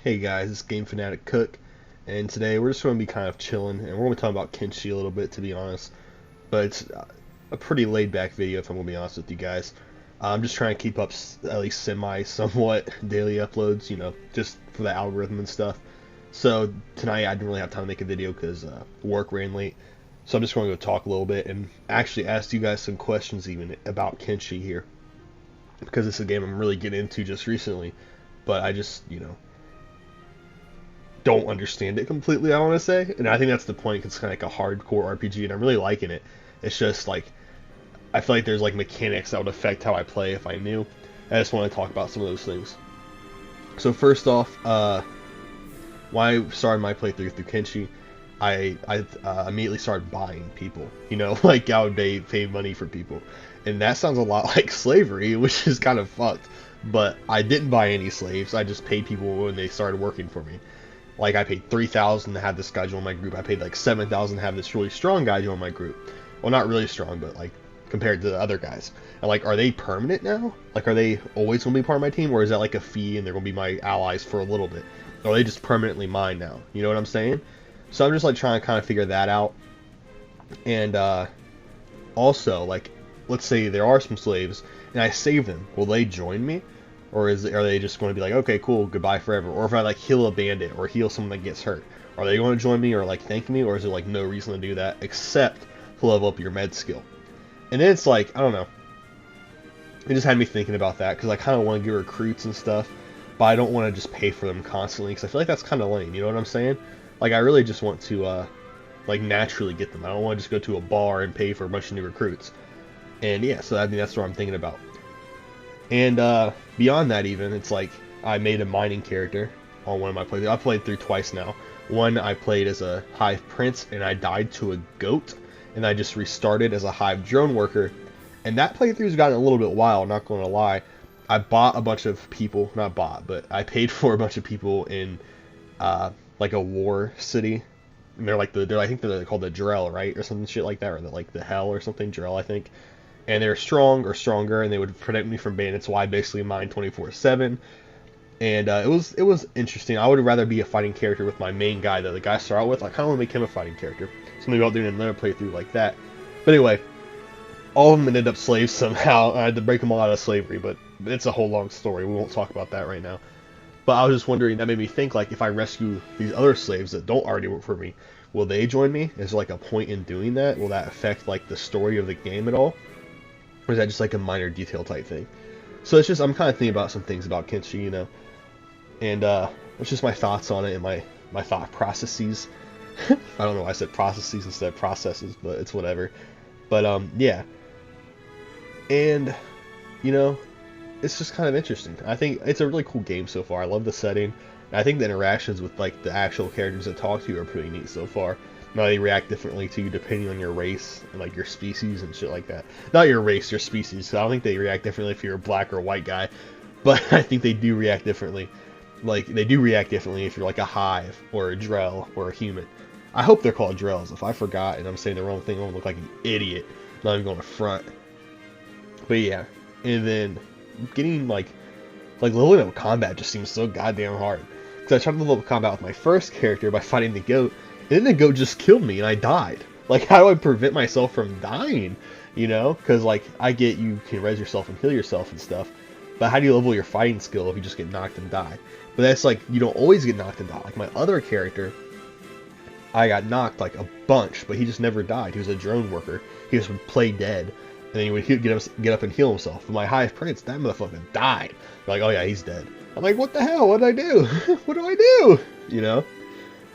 Hey guys, it's Game Fanatic Cook, and today we're just going to be kind of chilling, and we're going to be talking about Kenshi a little bit, to be honest. But it's a pretty laid-back video, if I'm going to be honest with you guys. I'm just trying to keep up at least somewhat daily uploads, just for the algorithm and stuff. So tonight I didn't really have time to make a video because work ran late. So I'm just going to go talk a little bit and actually ask you guys some questions even about Kenshi here, because it's a game I'm really getting into just recently. But I just, don't understand it completely, I want to say. And I think that's the point. It's kind of like a hardcore RPG, and I'm really liking it. It's just like, I feel like there's like mechanics that would affect how I play if I knew. I just want to talk about some of those things. So first off, when I started my playthrough through Kenshi, I immediately started buying people. Like I would pay money for people. And that sounds a lot like slavery, which is kind of fucked. But I didn't buy any slaves. I just paid people when they started working for me. Like I paid 3,000 to have this guy join my group. I paid like 7,000 to have this really strong guy join my group. Well, not really strong, but like compared to the other guys. And like, are they permanent now? Like, are they always gonna be part of my team, or is that like a fee and they're gonna be my allies for a little bit? Or are they just permanently mine now? You know what I'm saying? So I'm just like trying to kind of figure that out. And also, like, let's say there are some slaves and I save them. Will they join me? Or are they just going to be like, okay, cool, goodbye forever? Or if I like heal a bandit or heal someone that gets hurt, are they going to join me or like thank me? Or is there like no reason to do that except to level up your med skill? And then it's like, I don't know. It just had me thinking about that because I kind of want to get recruits and stuff, but I don't want to just pay for them constantly because I feel like that's kind of lame. You know what I'm saying? Like I really just want to like naturally get them. I don't want to just go to a bar and pay for a bunch of new recruits. And yeah, so I mean that's what I'm thinking about. And beyond that even, it's like I made a mining character on one of my playthroughs. I played through twice now. One I played as a hive prince and I died to a goat, and I just restarted as a hive drone worker. And that playthrough's gotten a little bit wild, not going to lie. I bought a bunch of people, not bought, but I paid for a bunch of people in like a war city. And I think they're called the Drell, right? Or something shit like that, or like the Hell or something, Drell, I think. And they're strong or stronger, and they would protect me from bandits. So I basically mined 24/7, and it was interesting. I would rather be a fighting character with my main guy, though. The guy I start out with, I kind of want to make him a fighting character. So maybe I'll do another playthrough like that. But anyway, all of them ended up slaves somehow. I had to break them all out of slavery, but it's a whole long story. We won't talk about that right now. But I was just wondering, that made me think, like, if I rescue these other slaves that don't already work for me, will they join me? Is there like a point in doing that? Will that affect like the story of the game at all? Or is that just like a minor detail type thing? So it's just, I'm kind of thinking about some things about Kenshi, and it's just my thoughts on it and my thought processes. I don't know why I said processes instead of processes, but it's whatever. But yeah, and it's just kind of interesting. I think it's a really cool game so far. I love the setting. I think the interactions with like the actual characters that talk to you are pretty neat so far. Now they react differently to you depending on your race and like your species and shit like that. Not your race, your species. So I don't think they react differently if you're a black or a white guy, but I think they do react differently. Like they do react differently if you're like a hive or a drell or a human. I hope they're called drells. If I forgot and I'm saying the wrong thing, I'm gonna look like an idiot. I'm not even going to front. But yeah, and then getting like leveling up combat just seems so goddamn hard. Because I tried to level up combat with my first character by fighting the goat. And then the goat just killed me and I died. Like, how do I prevent myself from dying? Because, like, I get you can res yourself and heal yourself and stuff. But how do you level your fighting skill if you just get knocked and die? But that's like, you don't always get knocked and die. Like, my other character, I got knocked, like, a bunch. But he just never died. He was a drone worker. He just would play dead. And then he would get up and heal himself. But my Hive Prince, that motherfucker died. They're like, oh yeah, he's dead. I'm like, what the hell? What did I do? What do I do?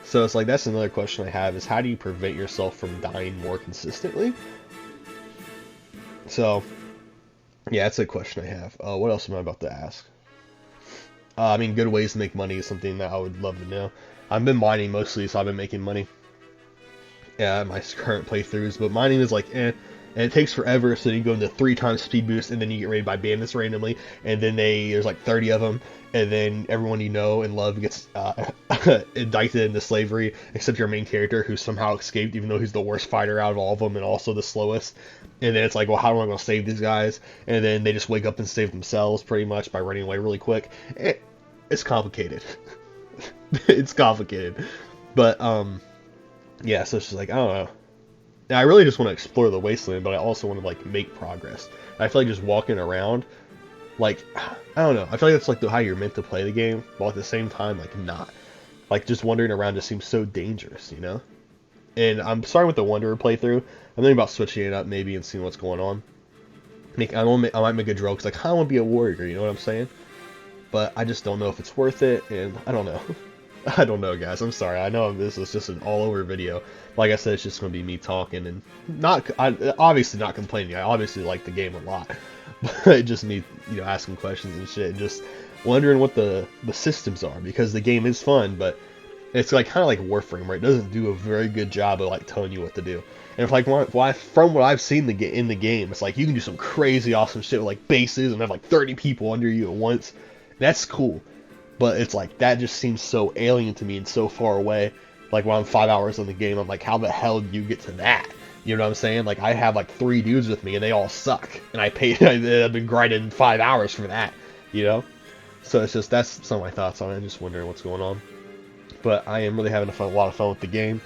So it's like, that's another question I have, is how do you prevent yourself from dying more consistently? So, yeah, that's a question I have. What else am I about to ask? I mean, good ways to make money is something that I would love to know. I've been mining mostly, so I've been making money. Yeah, my current playthroughs, but mining is like, eh. And it takes forever, so you go into 3 times speed boost, and then you get raided by bandits randomly, and then there's like 30 of them, and then everyone you know and love gets indicted into slavery, except your main character, who somehow escaped, even though he's the worst fighter out of all of them, and also the slowest. And then it's like, well, how am I going to save these guys? And then they just wake up and save themselves, pretty much, by running away really quick. It's complicated. It's complicated. But yeah, so it's just like I don't know. And I really just want to explore the wasteland, but I also want to like make progress. I feel like just walking around, like I don't know. I feel like that's like how you're meant to play the game, while at the same time like not. Like just wandering around just seems so dangerous, you know? And I'm starting with the Wanderer playthrough. I'm thinking about switching it up maybe and seeing what's going on. I might make a drill because I kind of want to be a warrior, you know what I'm saying? But I just don't know if it's worth it, and I don't know. I don't know, guys. I'm sorry. I know this is just an all-over video. Like I said, it's just going to be me talking and obviously not complaining. I obviously like the game a lot, but just me, asking questions and shit, and just wondering what the systems are because the game is fun, but it's like kind of like Warframe, right? It doesn't do a very good job of like telling you what to do. And if like from what I've seen in the game, it's like you can do some crazy awesome shit with like bases and have like 30 people under you at once. That's cool, but it's like that just seems so alien to me and so far away. Like when I'm 5 hours in the game, I'm like, how the hell do you get to that? You know what I'm saying? Like I have like 3 dudes with me and they all suck, and I've been grinding 5 hours for that. You know? So it's just that's some of my thoughts on it. I'm just wondering what's going on. But I am really having a lot of fun with the game,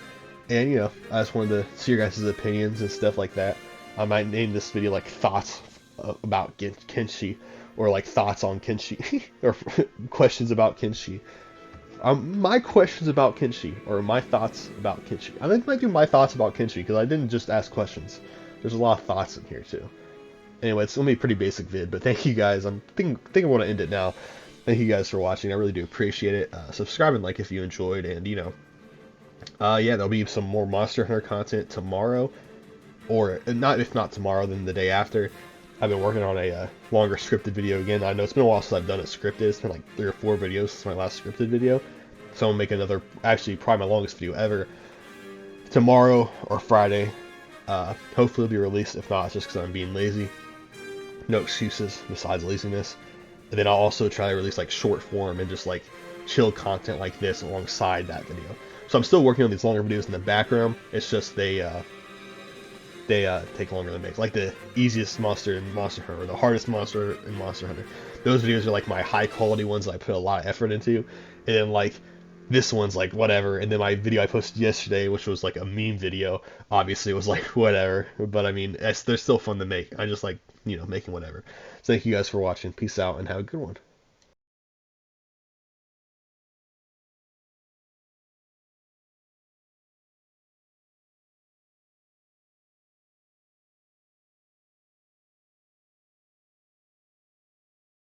and I just wanted to see your guys' opinions and stuff like that. I might name this video like thoughts about Kenshi, or like thoughts on Kenshi, or questions about Kenshi. My questions about Kenshi, or my thoughts about Kenshi. I think it might be my thoughts about Kenshi because I didn't just ask questions. There's a lot of thoughts in here too. Anyway, it's gonna be a pretty basic vid, but thank you guys. I'm think I want to end it now. Thank you guys for watching. I really do appreciate it. Subscribe and like if you enjoyed, and yeah, there'll be some more Monster Hunter content tomorrow, or not if not tomorrow, then the day after. I've been working on a longer scripted video again. I know it's been a while since I've done it scripted. It's been like 3 or 4 videos since my last scripted video. So I'm gonna make another, actually probably my longest video ever, tomorrow or Friday. Hopefully it'll be released. If not, it's just because I'm being lazy. No excuses besides laziness. And then I'll also try to release like short form and just like chill content like this alongside that video. So I'm still working on these longer videos in the background. It's just they take longer to make. Like the easiest monster in Monster Hunter, or the hardest monster in Monster Hunter. Those videos are like my high quality ones that I put a lot of effort into. And then like this one's like whatever. And then my video I posted yesterday, which was like a meme video, obviously was like whatever. But I mean, they're still fun to make. I just like, making whatever. So thank you guys for watching. Peace out and have a good one.